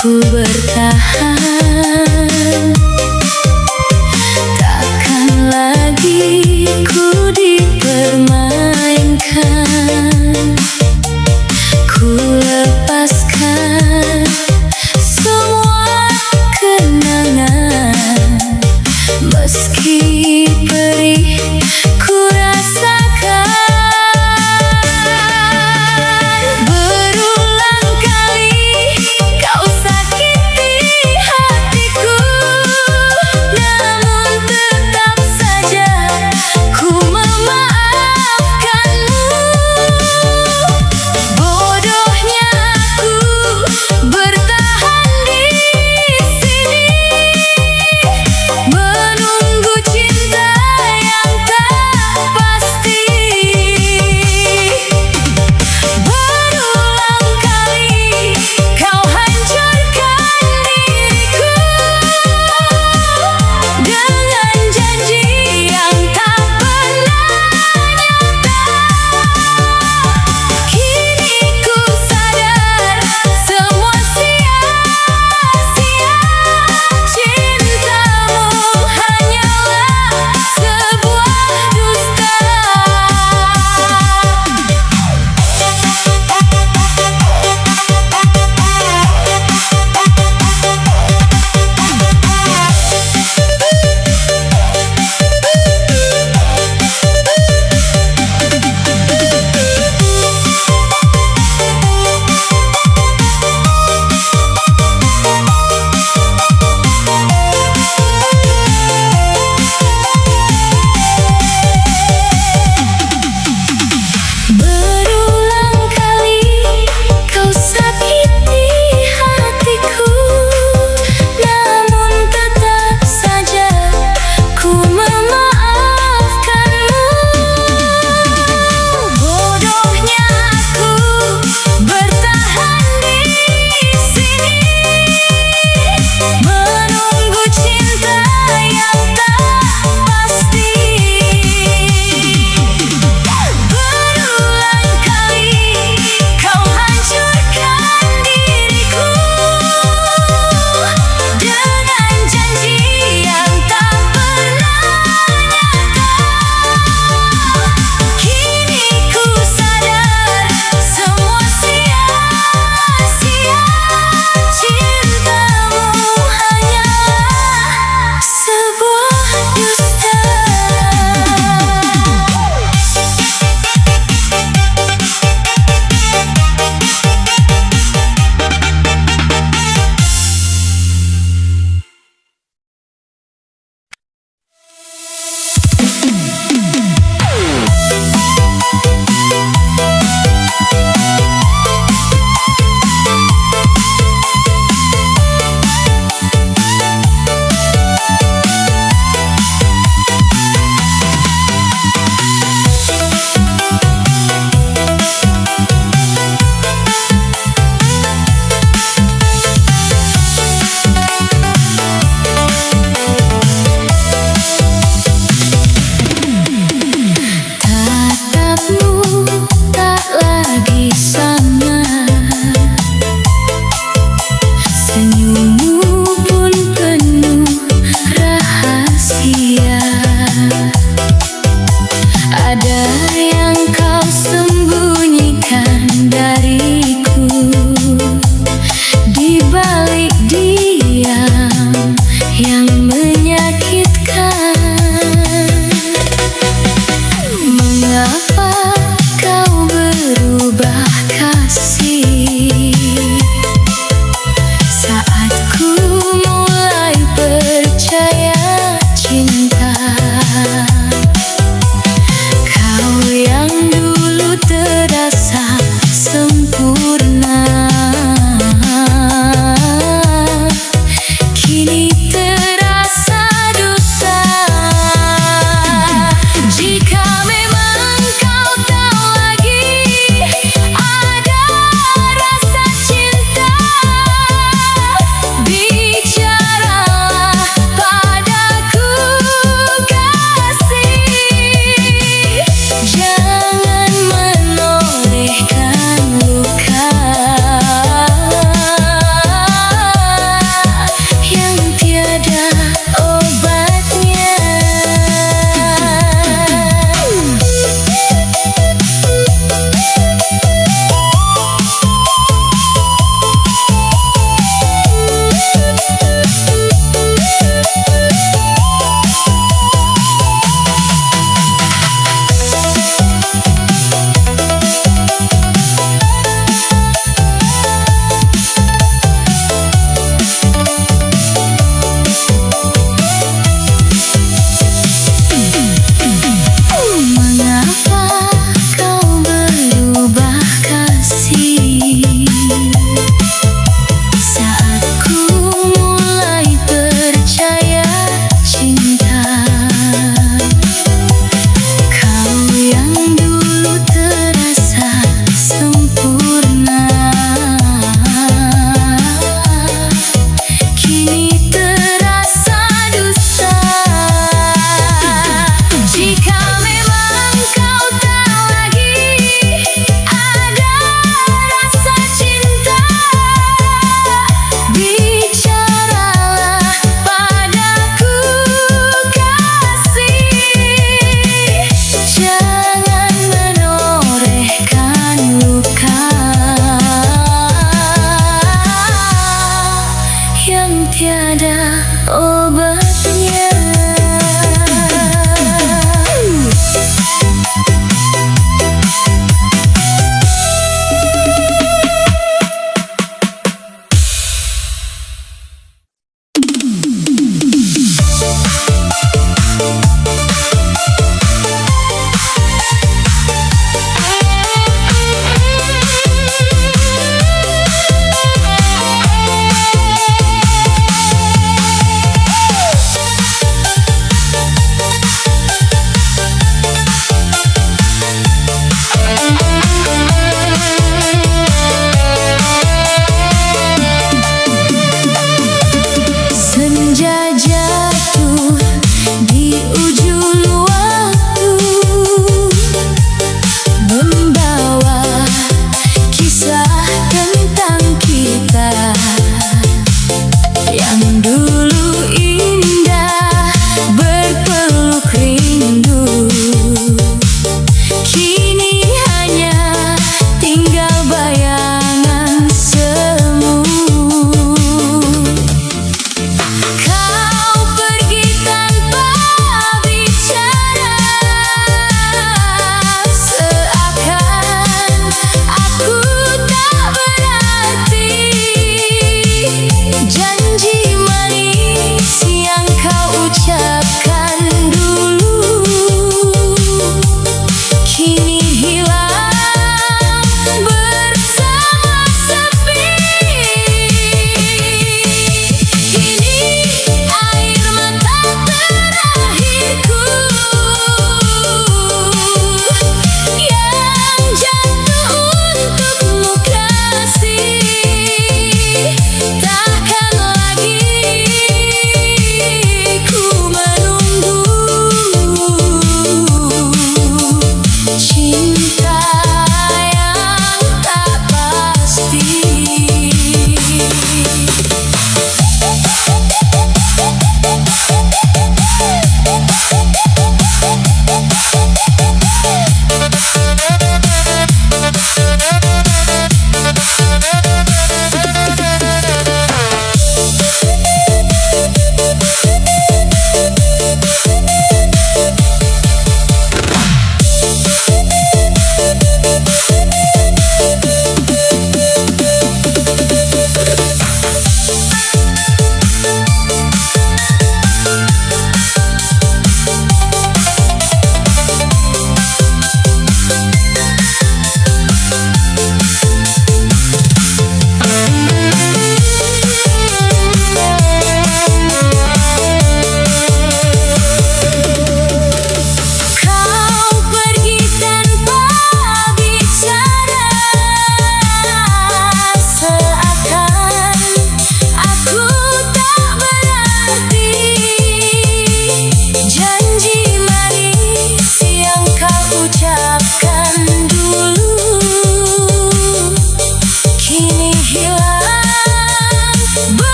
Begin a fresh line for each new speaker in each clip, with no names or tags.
Ku bertahan, takkan lagi ku dipermainkan. Ku lepaskan semua kenangan, meski perih ku rasakan. Berulang kali kau sakiti hati.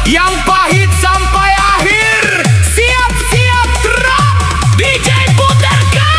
yang pahit sampai akhir. Siap-siap drop, DJ putarkan.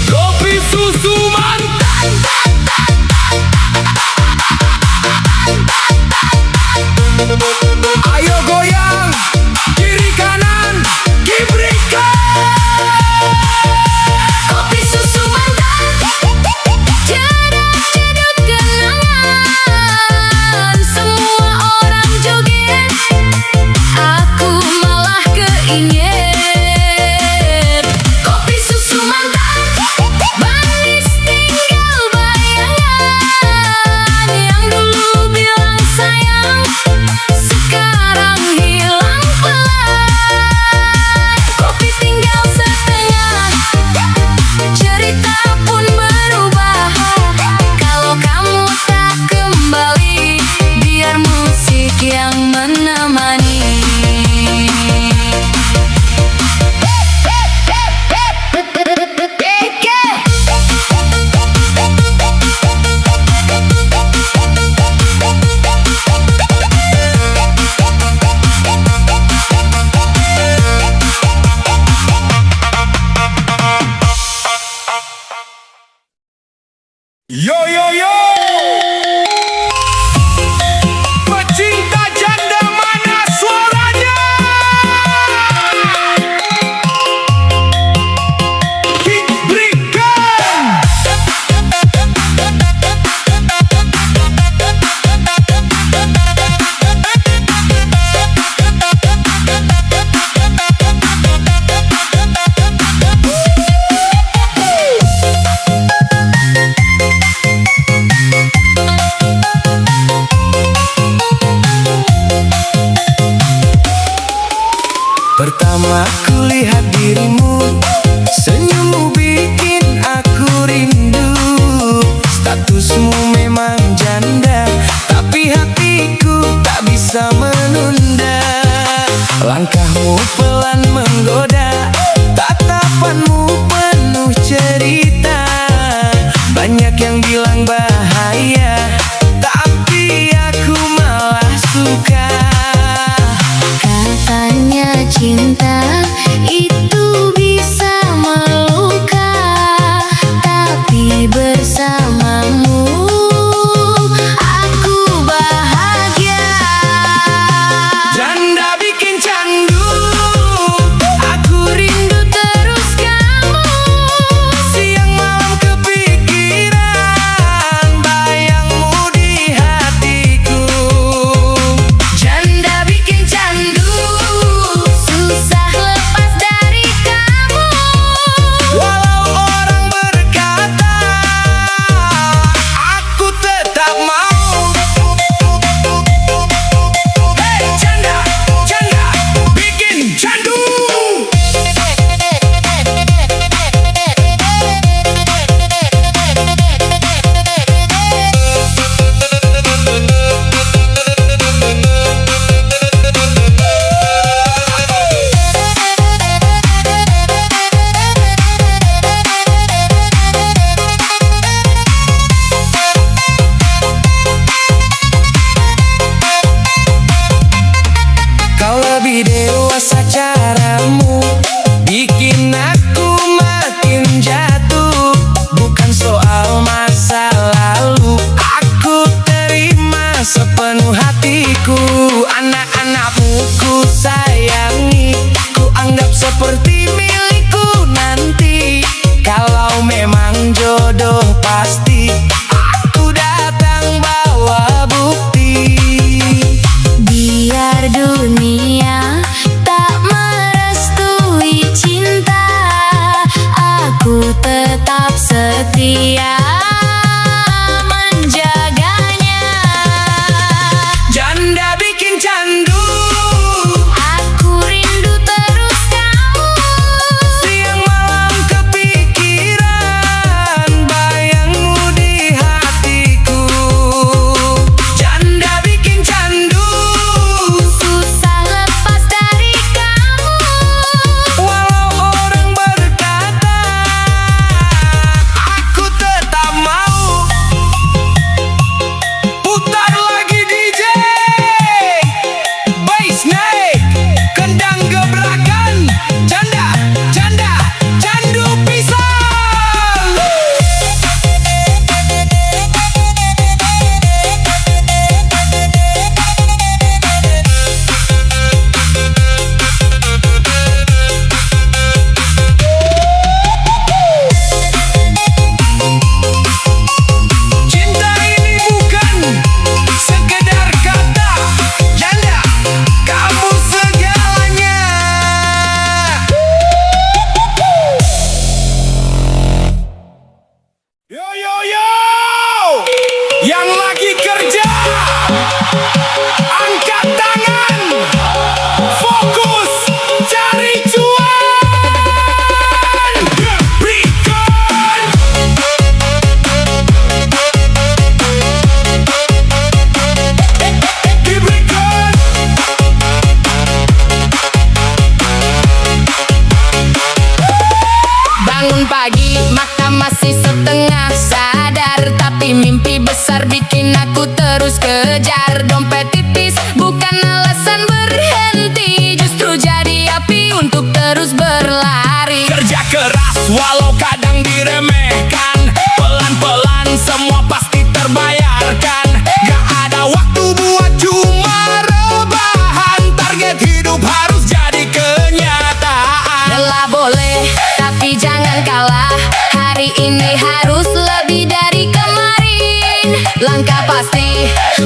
Kopi susu mantan. Ayo goyang kiri kanan, gibrikan.
Kopi susu mantan, jedut-jedut kenangan. Semua orang joget, aku malah keinget. Kopi susu mantan, manis tinggal bayangan. Yang dulu bilang sayang, sekarang hilang pelan. Kopi tinggal setengah, cerita pun berubah. Kalau kamu tak kembali, biar musik yang menemani.
Yo yo yo, pecinta janda mana suaranya? Gibrikan.
Pertama ku lihat dirimu, senyummu bikin aku rindu. Statusmu memang janda, tapi hatiku tak bisa menunda. Langkahmu pelan menggoda, tatapanmu penuh cerita. Banyak yang bilang bahaya, tapi aku malah suka.
Katanya cinta itu bisa meluka, tapi bersamamu aku bahagia.
Janda bikin candu,
Aku rindu terus kamu.
siang malam kepikiran, bayangmu di hatiku.
Janda bikin candu, susah lepas dari kamu.
Walau orang berkata, aku tetap mau.
Hey janda, janda bikin candu.
Kau lebih dewasa, caramu bikin aku makin jatuh. Bukan soal masa lalu, aku terima sepenuh hatiku. Anak-anakmu ku sayangi, ku anggap seperti milikku nanti. Kalau memang jodoh pasti, aku datang bawa bukti.
Biar dunia tak meresahkan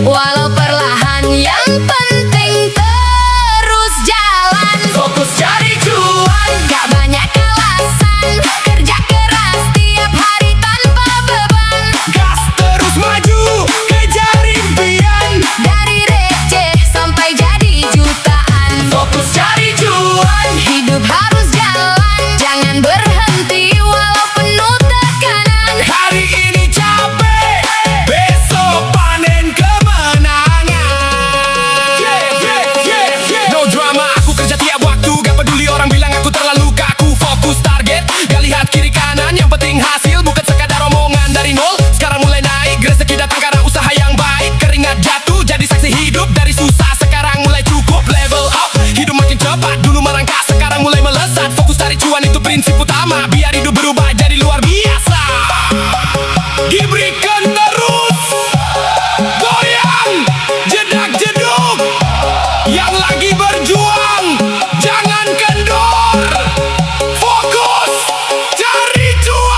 Walau perlahan yang penting terus jalan.
Fokus cari cuan,
Gak banyak alasan, kerja keras tiap hari tanpa beban.
gas terus maju, kejar impian.
Dari receh sampai jadi jutaan.
Fokus cari cuan,
Hidup harus jalan, jangan berhenti walau penuh tekanan.
hari ini capek, besok panen kemenangan. No drama, aku kerja tiap waktu, gak peduli orang bilang aku terlalu kaku. Fokus target, gak lihat kiri kanan, yang penting hasil bukan sekadar omongan. Dari nol, sekarang mulai naik, rezeki datang karena usaha yang baik. Keringat jatuh, jadi saksi hidup, dari susah sekarang mulai cukup. Level up, hidup makin cepat, dulu merangkak sekarang mulai melesat. Fokus cari cuan itu prinsip utama, biar hidup berubah jadi luar biasa. Diberikan terus, goyang, jedak jeduk. Yang lagi berjuang, jangan kendor. Fokus, cari cuan.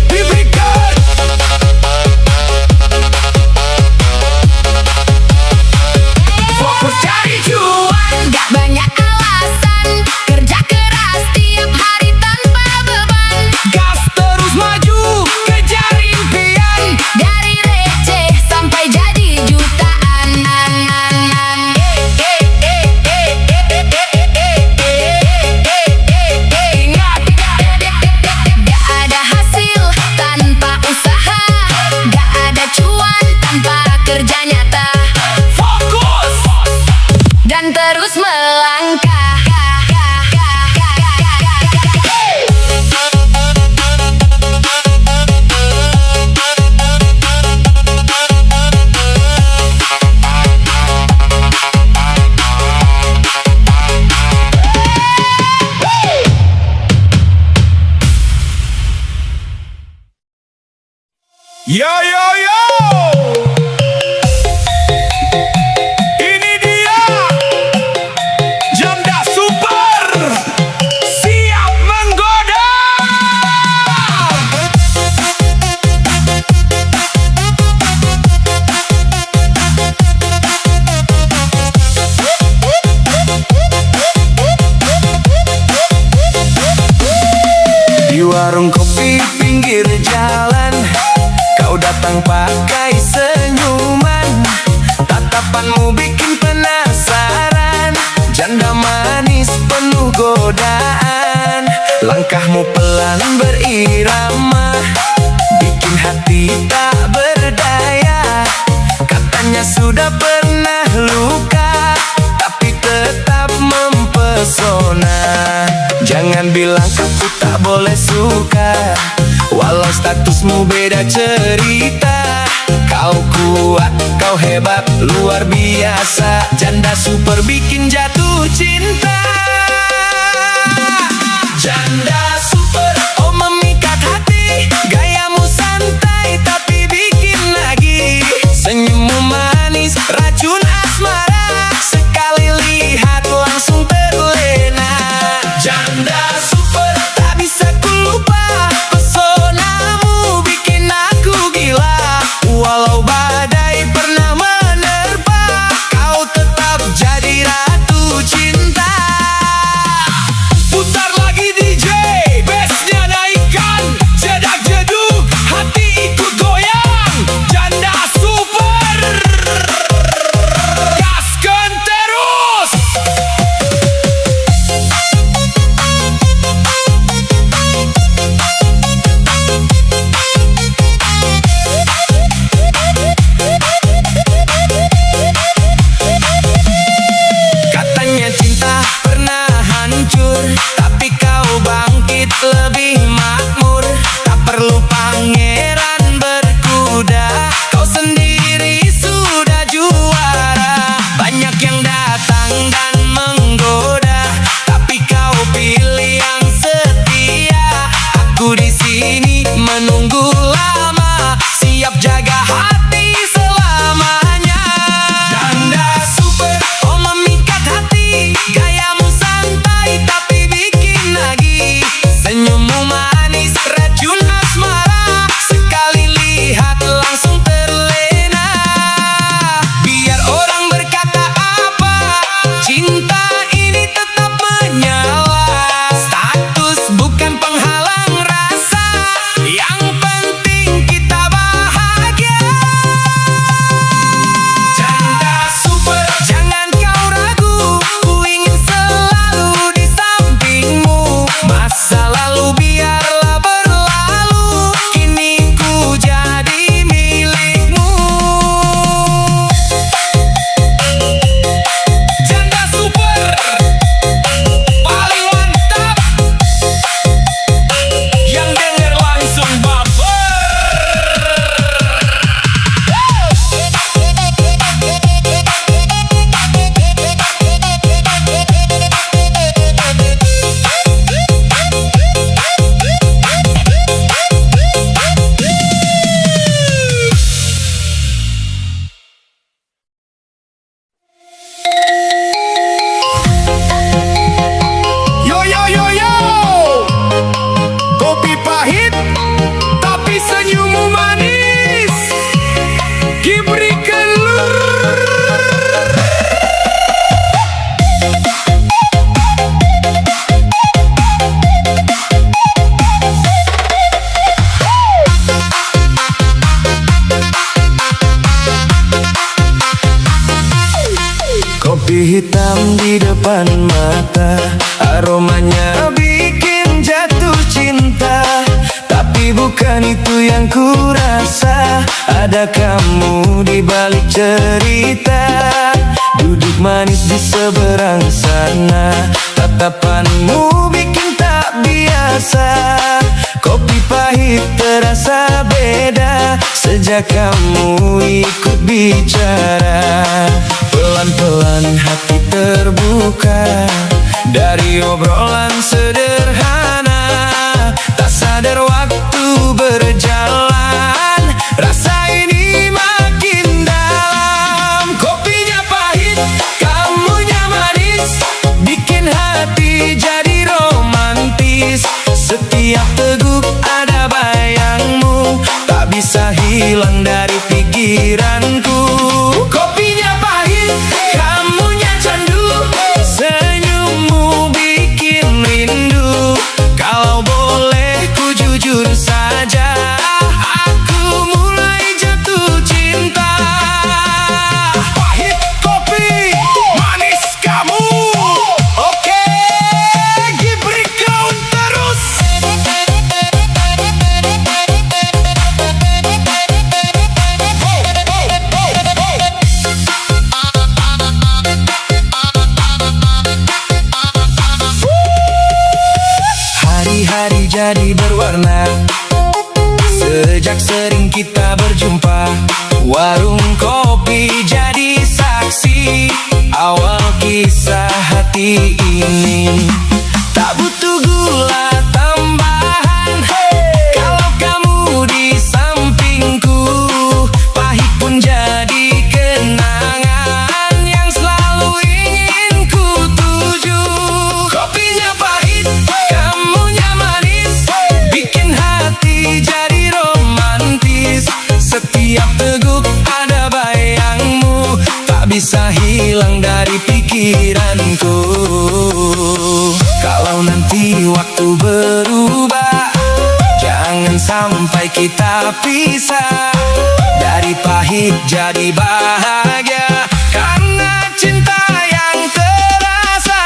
Diberikan. Fokus cari cuan,
Gak banyak alasan, kerja keras tiap hari tanpa beban.
gas terus maju, kejar impian.
Dari receh sampai jadi jutaan.
Ingat,
Gak ada hasil tanpa usaha, gak ada cuan tanpa kerja nyata,
fokus.
dan terus melangkah.
Yo yo yo, ini dia Janda Super, siap menggoda.
Di warung kopi pinggir jalan, kau datang pakai senyuman. Tatapanmu bikin penasaran, janda manis penuh godaan. Langkahmu pelan berirama, bikin hati tak berdaya. Katanya sudah pernah luka, tapi tetap mempesona. Jangan bilang aku tak boleh suka, walau statusmu beda cerita. Kau kuat, kau hebat, luar biasa. Janda super bikin jatuh cinta. Janda super, oh memikat hati. Gayamu santai tapi bikin lagi. Senyummu manis, racun asmara. Sekali lihat langsung terlena. Janda super, tak bisa ku lupa. Pesonamu bikin aku gila. Walau badai pernah menerpa, kau tetap jadi ratu cinta.
Putar lagi DJ.
hitam di depan mata. Aromanya bikin jatuh cinta, tapi bukan itu yang ku rasa. Ada kamu di balik cerita, duduk manis di seberang sana. Tatapanmu bikin tak biasa, kopi pahit terasa beda sejak kamu ikut bicara. Pelan-pelan hati terbuka dari obrolan sederhana. Tak sadar waktu berjalan, rasa ini makin dalam. Kopinya pahit, kamunya manis, bikin hati jadi romantis. Setiap teguk ada bayangmu, tak bisa hilang dari pikiranku. Kopinya pahit, kamunya candu, senyummu bikin rindu. Kalau boleh ku jujur saja, aku mulai jatuh cinta.
Pahit kopi, manis kamu.
Oke, Gibrik kau terus. Hari-hari jadi berwarna sejak sering kita berjumpa. Warung kopi jadi saksi awal kisah hati ini. Tak butuh gula tambahan, kalau kamu di sampingku. Pahit pun jadi kenangan yang selalu ingin ku tuju. Kopinya pahit, kamunya manis, bikin hati jadi romantis. Setiap teguk ada bayangmu, tak bisa hilang dari pikiranku. Kalau nanti waktu berubah, jangan sampai kita pisah. Dari pahit jadi bahagia, karena cinta yang terasa.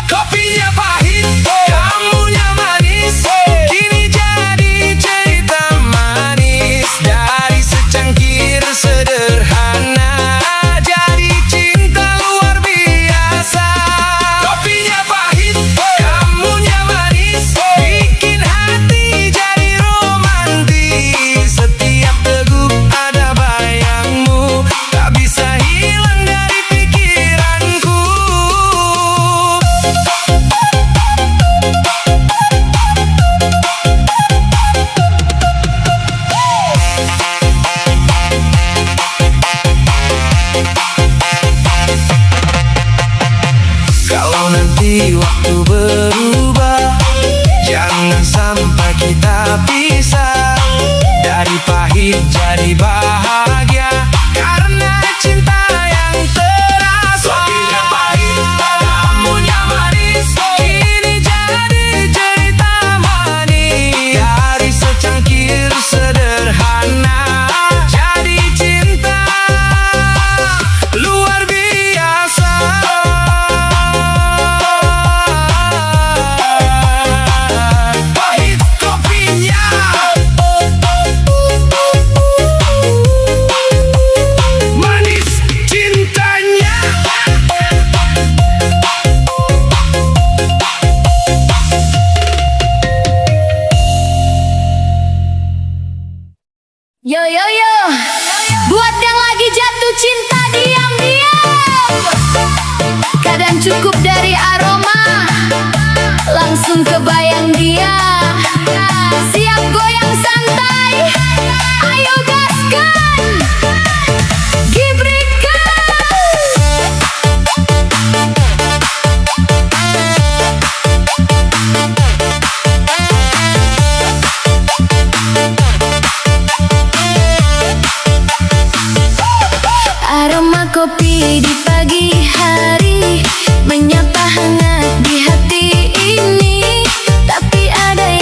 Kopinya pahit, kamunya manis, kini jadi cerita manis. Dari secangkir sederhana, jadi cinta luar biasa. Kopinya pahit, kamunya manis, bikin hati jadi romantis. Setiap teguk ada bayangmu, tak bisa hilang dari pikiranku. Kalau nanti waktu berubah, jangan sampai kita pisah. Dari pahit jadi bahagia, karena cinta yang terasa. Kopinya pahit, kamunya manis, kini jadi cerita manis. Dari secangkir sederhana, jadi cinta luar biasa. Pahit kopinya, manis cintanya.
Yo yo yo, buat yang lagi jatuh cinta diam-diam. Kadang cukup dari aroma, langsung kebayang dia. Siap goyang santai, ayo gaskan. Gibrika. Aroma kopi di pagi hari menyapa hangat di hati ini. Tapi ada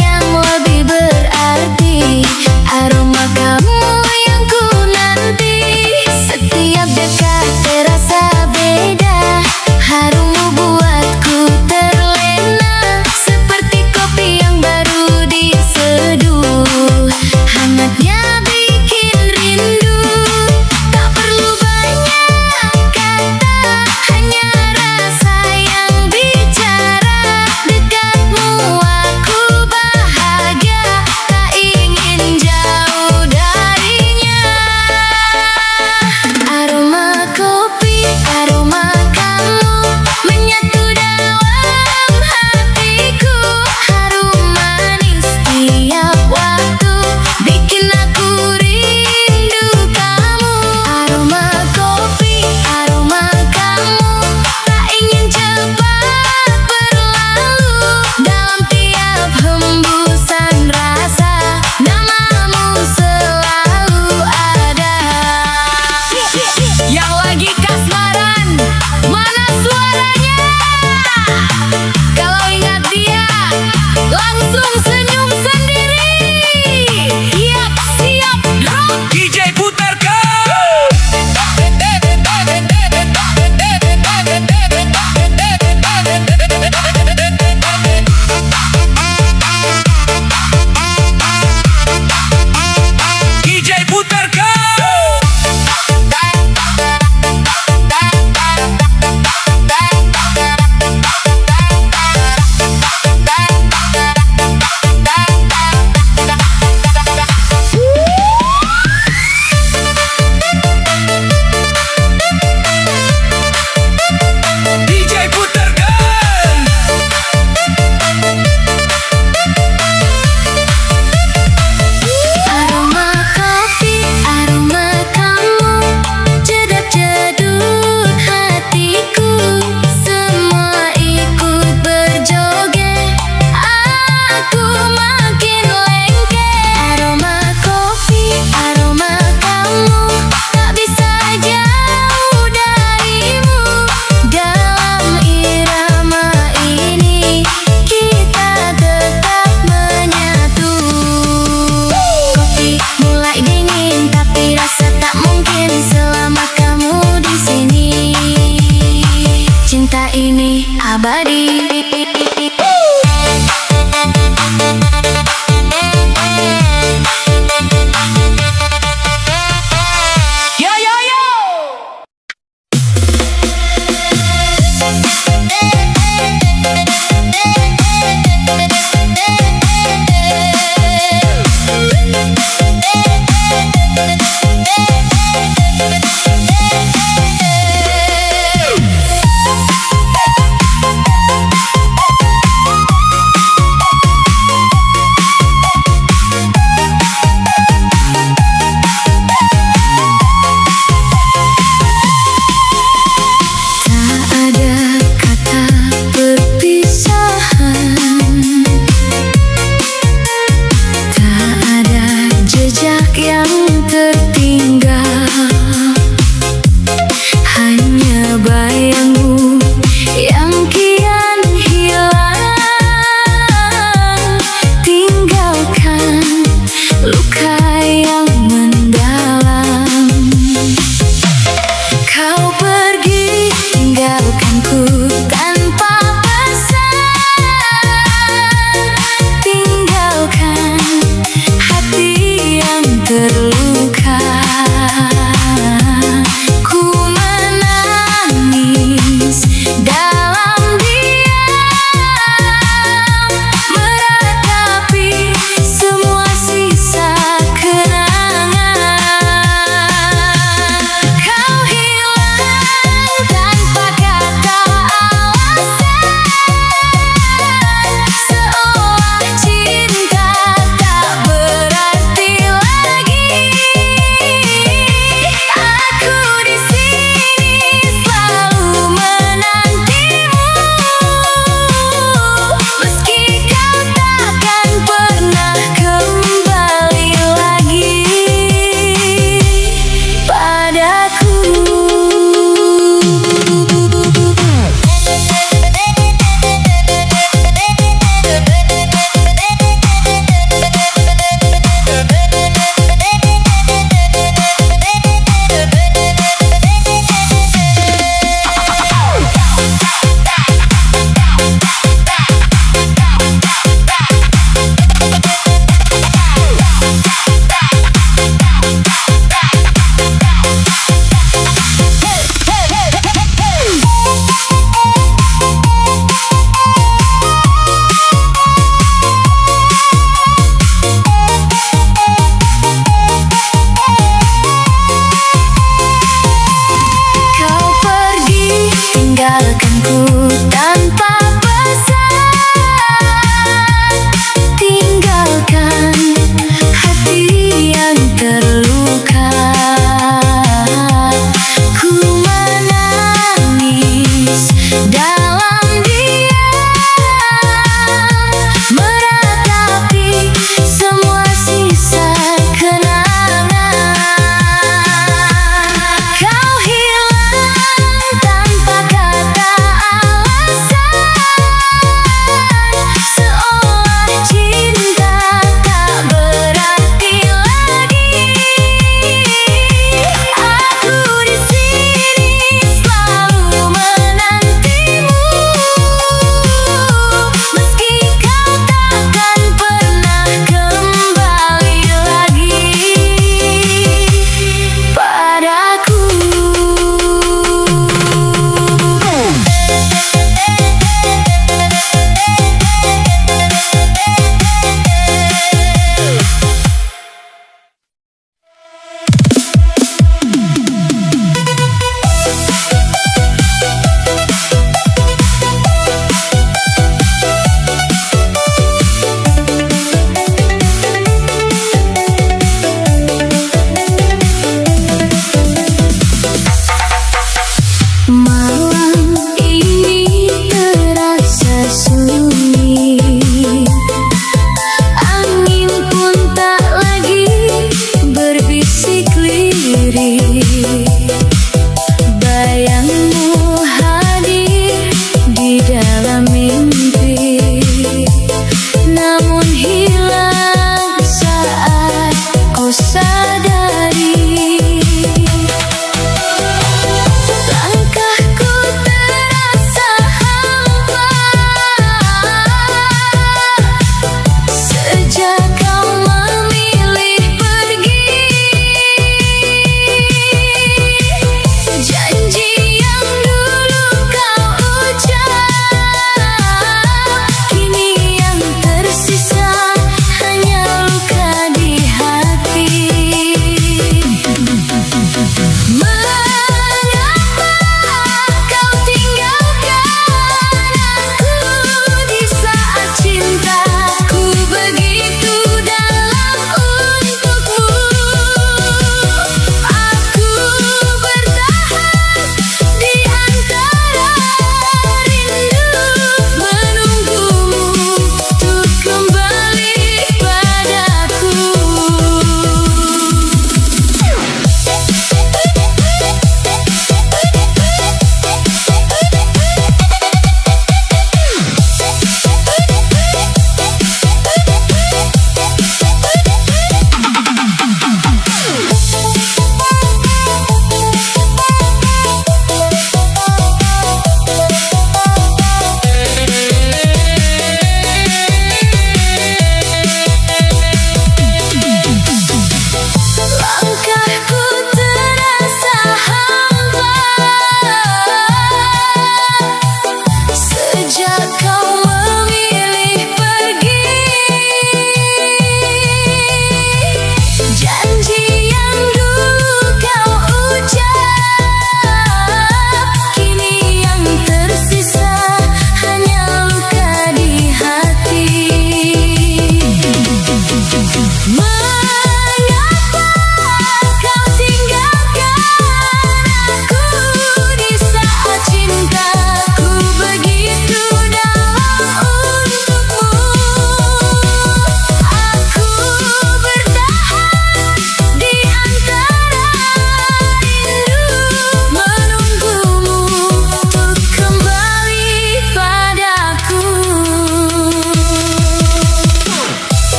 tapi rasa tak mungkin selama kamu di sini. Cinta ini abadi.